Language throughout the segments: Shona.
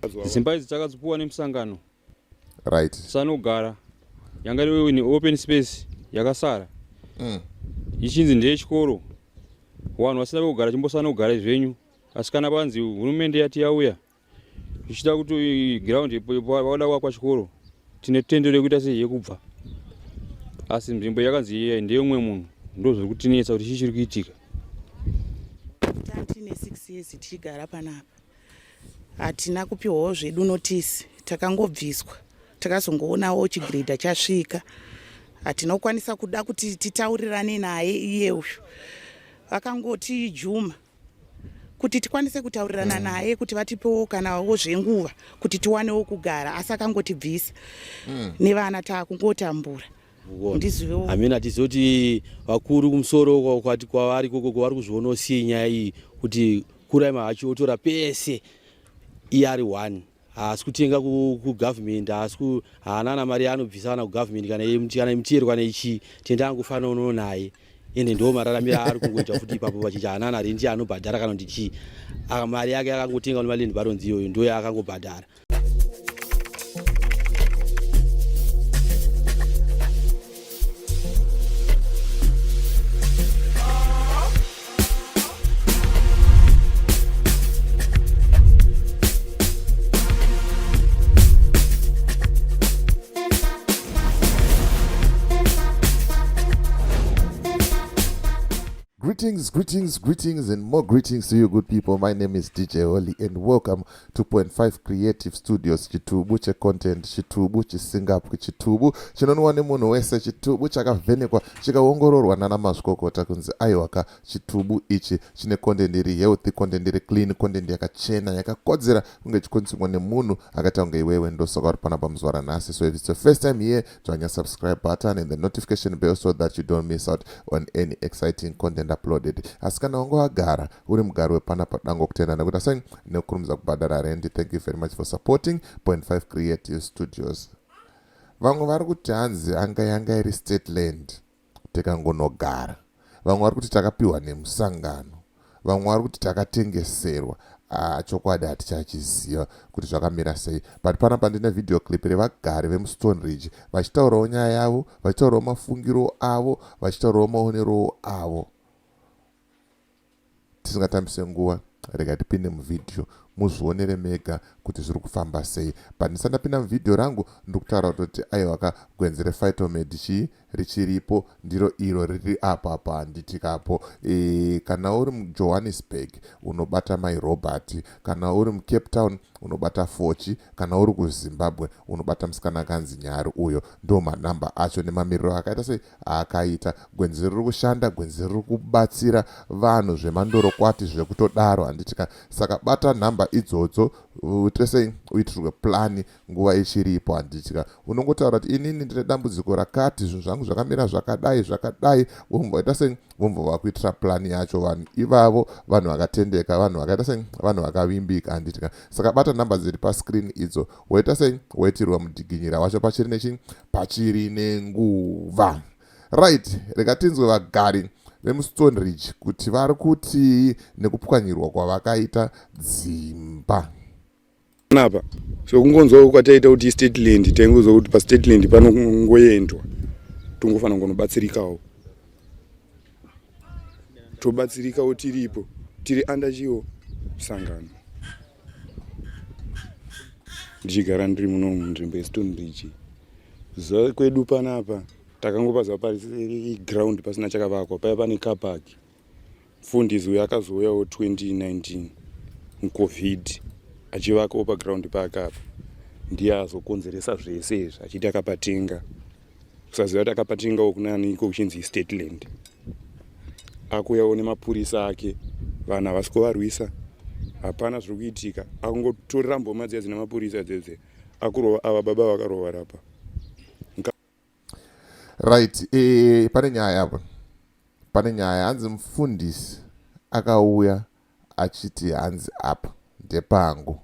dzimba idzi takadzipuwa nemusangano. Right. Sanogara yanga ine open space yakasara. Ichinzi ndeyechikoro. Vanhu vasina kugara chimbosanogara zvenyu. Asi kana panzi hurumende yati yauya ichida kuti ground vada kuakwa chikoro, tine tendero yekuita sei yekubva. Asi nzvimbo yakanzi ndeyemumwe munhu ndozviri kutinetsa kuti chii chiri kuitika. Tine 6 years tichigara panapa. Hatina kupiwawo zvedu notice, takangobviswa. Takazongoonawo chigredha chasvika. Hatina kukwanisa kuda kuti titaurirane naye iye uyu. Vakangoti Juma kuti tikwanise kutaurirana naye kuti vatipewo kanawo zvenguva kuti tiwanewo kugara, asi akangotibvisa. Nevana taakungotambura. Ndizivewo. Amina tizoti vakuru kumusoro kwati kwavari koko kwavari kuzvionawo sei nyaya iyi kuti kurai mahachiotora pese iari 1. Haasi kutenga kugovernment, haasi haana mari anobvisana kugovernment kana mutierwa neichi tenda angofana unono naye. Ende ndo mararamira ari kungoita futi ipapo vachicha hanana rendi anobhadhara kana kuti chii. Mari yake akangotenga nemaland barons iyoyo ndo yaakangobhadhara. Greetings, and more greetings to you, good people. My name is DJ Oli, and welcome to 2.5 Creative Studios. Chitubu che content, chitubu chisingapu, chitubu chinonwa nemunhu wese, chitubu chakavhenekwa chikaongororwa nana mazvikokota kunzi aiwaka chitubu ichi chine content iri healthy, content iri clean, content yakachena yakakodzera kunge chikonzimwa nemunhu akaita kunge iwewe. Ndosaka uri panapa muzuva ranhasi. So if it's the first time here, join your subscribe button and the notification bell so that you don't miss out on any exciting content uploaded. Asi kana wangu wagara uri mugari wepanapa dango kutenda nekuti asai nekurumidza kubhadhara rendi. Thank you very much for supporting 2.5 Creative Studios. Vamwe vari kuti hanzi yanga iri state land tekangonogara. Vamwe vari kuti takapiwa nemusangano. Vamwe vari kuti takatengeserwa. Chokwadi hatichachiziva kuti zvakamira sei. But panapa ndine video clip revagari Vemu Stoneridge vachitaurawo nyaya yavo, vachitaurawo mafungiro avo, vachitaurawo maonero avo. Tisingatambise nguva, rega tipinde muvidhio muzvionere mega kuti zviri kufamba sei. But ndisandapinda muvidhio rangu ndikutaura kuti aiwaka gwenzi rephytomed richiripo ndiro iro riri apa handitikapo. Kana uri muJohannesburg unobata myRobert, kana uri muCape Town unobata Fochi, kana uri kuZimbabwe unobata musikana kanzi Nyari. Uyo ndo manhamba acho nemamiriro akaita sei akaita. Gwenzi riri kushanda, gwenzi riri kubatsira vanhu zvemandorokwati zvekutodaro handitika. Saka bata nhamba idzodzo utese uitirwe plani nguva ichiripo handitika. Unongotaura kuti inini ndine dambudziko rakati, zvinhu zvangu zvakamira zvakadai vomboita sei vombova kuitira plani yacho vanhu ivavo, vanhu vakatendeka, vanhu vakaita sei vanhu vakavimbika handitika. Saka bata nhamba dziri pascreen idzo woita sei woitirwa mudhiginyira wacho pachiri nenguva. Right, rega tinzwe vagari Vemu Stoneridge kuti vari kuti nekupwanyirwa kwavakaita dzimba. Napa so kungonzwa kwataita kuti state land tenguzo kuti pa state land panongoendwa tongofana ngonobatsirikawo. Tobatsirikawo tiripo tiri anda chiwo sangano. Ndichigara ndiri muno munzvimbo yeStoneridge. Zuva kwedu panapa takangopaza pari ground pasina chakavakwa, paya pane car park. Mufundisi uyu akazouyawo 2019 muCovid achivakawo paground park apa. Ndiye azokonzeresa zvese izvi achiti akapatenga. Kusaziva kuti akapatengawo kunaniko kuchinzi state land. Akuyawo nemapurisa ake, vanhu havasi kuvarwisa, hapana zviri kuitika. Akungotorera mboma dziya dzine mapurisa dzedze akurova ava baba vakarova rapa. Right, pane nyaya hanzi mufundisi akauya achiti hanzi apa ndepangu,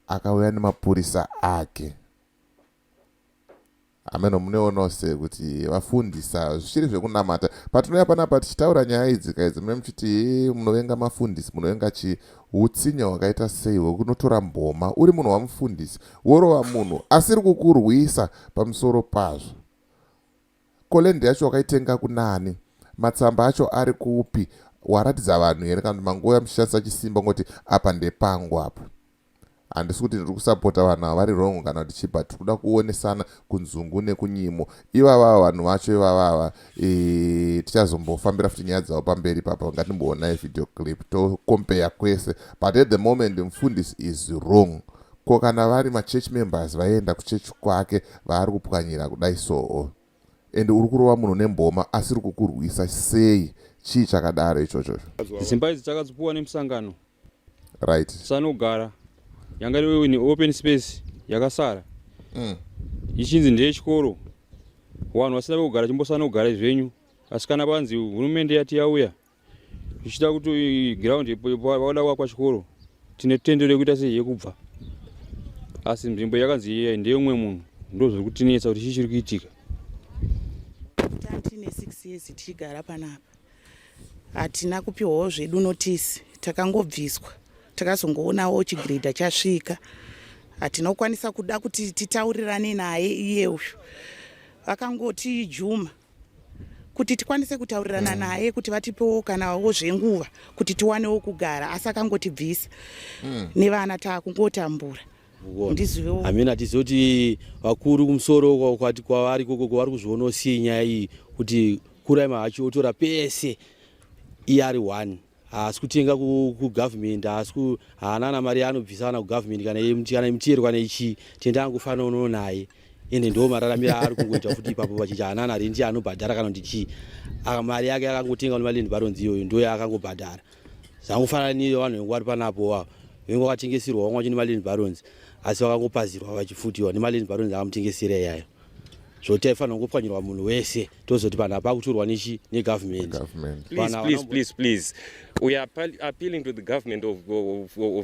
akauya nemapurisa ake. ameno muneonawo sekuti vafundisa zvichiri zvekunamata. Patinouya panapa tichitaura nyaya idzi kaidzi mune muchiti munovenga mafundisi, munovenga utsinya hwakaita sei hwekunotora mboma uri munhu wamufundisi worova munhu asiri kukurwisa pamusoro pazvo. Kolendi yacho wakaitenga kunani? Matsamba acho ari kupi? Waratidza vanhu here kana mangoya mushandisa chisimba ngoti apa ndepangu apa? Handisi kuti ndiri kusapota vanhu ava vari wrong kana kuti chipa, tiri kuda kuonesana kunzungu nekunyimo. Ivava vanhu vacho ivavava tichazombofambira futi nyaya dzavo pamberi papa, ngatimboonai video clip tocompare kwese, but at the moment mufundisi is wrong. Ko kana vari machurch members vaenda kuchechi kwake vaari kupwanyira kudai soho, ende uri kurova munhu nemboma asiri kukurwisa sei? Chii chakadaro ichocho? Dzimba idzi takadzipuwa nemusangano, right? sanogara yanga iri open space yakasara. Ichinzi ndeyechikoro, vanhu vasina pekugara chimbosana kugara zvenyu, asi kana panzi hurumende yati yauya ichida kuti ground vauda kuakwa chikoro, tine tendero yekuita sei yekubva, asi nzvimbo yakanzi ndeyemumwe munhu, ndozviri kutinetsa kuti chii chiri kuitika. Tine 6 years tichigara panapa, hatina kupiwawo zvedu notisi, takangobviswa, takazongoonawo chigredha chasvika, hatina kukwanisa kuda kuti titaurirane naye iye uyu. Vakangoti Juma kuti tikwanise kutaurirana naye kuti vatipewo kanawo zvenguva kuti tiwanewo kugara, asi akangotibvisa nevana taakungotambura. Ndizivewo amina tizoti vakuru kumusoro kwati kwavari koko kwavari kuzvionawo sei nyaya iyi kuti kurai mahachi otora pese iye ari 1, haasi kutenga kugovernment, haana na mari anobvisana kugovernment kana mutero kana ichi tenda angofana unono naye, ende ndo mararamiro ari kungoita futi ipapo vachicha haana rendi anobhadhara kana kuti chii, mari yake akangotenga nemaland baronzi iyoyo ndo yaakangobhadhara. Zvangofanana nevanhu vengu vari panapo vengu vakatengeserwa vamwe vacho nemaland barons, asi vakangopazirwa vachifutiwa nemaland barons akamutengesera iyayo. Zvoti aifanira kungopwanyirwa munhu wese tozoti panhu apa kutorwa nechi negovernment. Please. We are appealing to the government of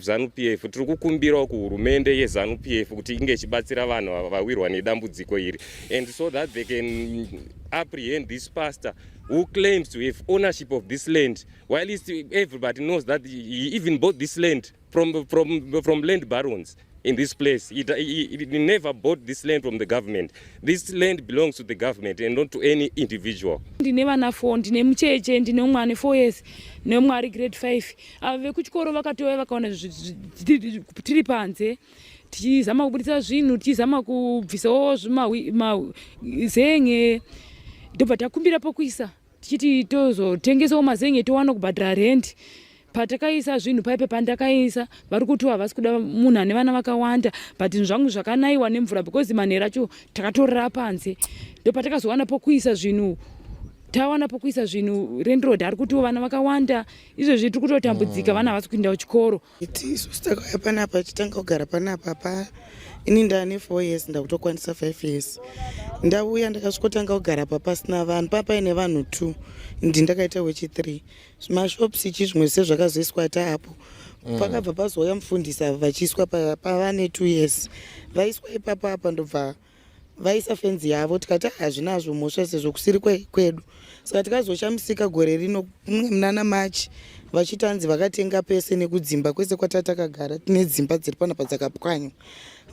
ZANU-PF. Tiri kukumbirawo kuhurumende yeZANU-PF kuti inge ichibatsira vanhu vawirwa nedambudziko iri, and so that they can apprehend this pastor who claims to have ownership of this land, while everybody knows that he even bought this land from land barons. In this place, he never bought this land from the government. This land belongs to the government and not to any individual. Ndine vana 4, ndine mucheche, ndine umwe ane 4 years, neumwe ari grade 5. Ava vekuchikoro vakatouya vakaona tiri panze tichizama kubudisa zvinhu, tichizama kubvisawo zenge, ndobva takumbira pokuisa tichiti tozotengesawo mazenge towana kubhadhara rent. Patakaisa zvinhu paipe pandakaisa vari kuti havasi kuda munhu ane vana vakawanda, but zvangu zvakanaiwa nemvura because manhero acho takatorera panze. Ndo patakazowana pokuisa zvinhu, tawana pokuisa zvinhu, landlord ari kuti vana vakawanda, izvozvi tiri kutotambudzika, vana havasi kuendawo chikoro. Isusu takauya panapa titanga kugara panapa ini ndane 4 years ndakutokwanisa 5 years. Ndauya ndakasvikotanga kugara pasina vanhu, papaine vanhu 2, ndakaita wechi3. Mashops ichi zvimwe sezvakazoiswa taapo. Pakabva pazouya mufundisa vachiiswa pavane 2 years. Vaiswa ipapo apa ndobva vaisa fenzi yavo, tikati hazvinazvo mhosva sezvo kusiri kwedu. Saka tikazoshamisika gore rino muna Machi vachitanzi vakatenga pese nekudzimba kwese kwatatakagara tine dzimba dziri panapa dzakapwanywa.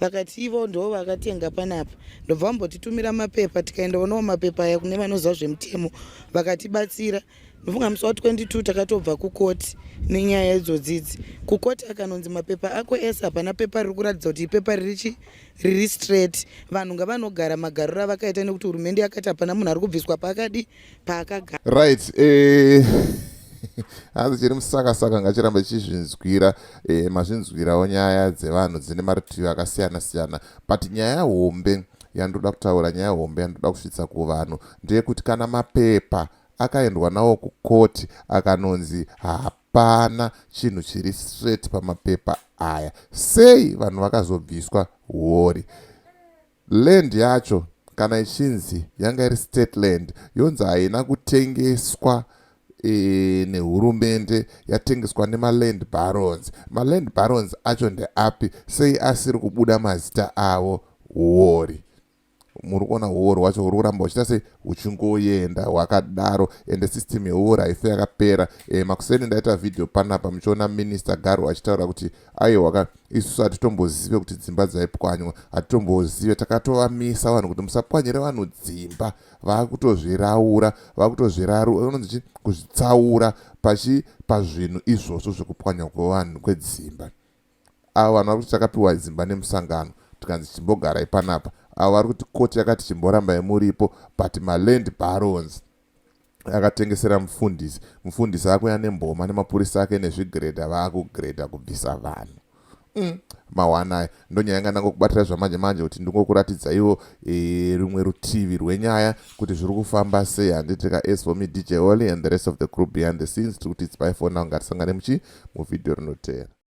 Vakati ivo ndo vakatenga panapa, ndobva vambotitumira mapepa, tikaendaonawo mapepa aya kune vanoziva zvemutemo vakatibatsira. Ndofunga musi wa22 takatobva kukoti nenyaya idzodzidzi. Kukoti akanonzi mapepa ako ese hapana pepa riri kuratidza kuti ipepa riri straight, vanhu ngavanogara magariro avakaita nekuti hurumende yakati hapana munhu ari kubviswa paakagara. Right. Asi chiri musakasaka ngachiramba chizvinzwira, mazvinzwirawo nyaya dzevanhu dzine marutivi akasiyana-siyana, but nyaya hombe yandoda kutaura, nyaya hombe yandoda kusvitsa kuvanhu ndeyekuti kana mapepa akaendwa nawo kukoti akanonzi hapana chinhu chiri straight pamapepa aya, sei vanhu vakazobviswa wori? Land yacho kana ichinzi yanga iri state land, yonzi haina kutengeswa nehurumende, yatengeswa nemaland barons. Maland barons acho ndeapi? Sei asiri kubuda mazita avo wori? muri kuona horo hwacho huri kuramba huchiita sei huchingoenda hwakadaro, ende system yehoro haife yakapera. Makuseni ndaita vhidhiyo panapa muchiona minista Garo achitaura kuti aiwa isusu hatitombozive kuti dzimba dzaipwanywa, hatitombozive, takatovamisa vanhu kuti musapwanyire vanhu dzimba, vakutozviraura unonzi kuzvitsaura pazvinhu izvozvo zvekupwanywa kwevanhu kwedzimba. Avo vanhu vari kuti takapiwa dzimba nemusangano tikanzi chimbogarai panapa, avo vari kuti koti yakati chimborambai muripo, but maland barons akatengesera mufundisi akuya nemboma nemapurisa ake nezvigredha vaakugredha kubvisa vanhu. Mawanaya ndonyaya yanga ndangokubatira zvamanje manje kuti ndingokuratidza iwo rumwe rutivi rwenyaya kuti zviri kufamba sei. Handiti as for me DJ Oli and the rest of the group behind the scenes, kuti it's bye for now. Ngatisangane muvhidhiyo rinoteera.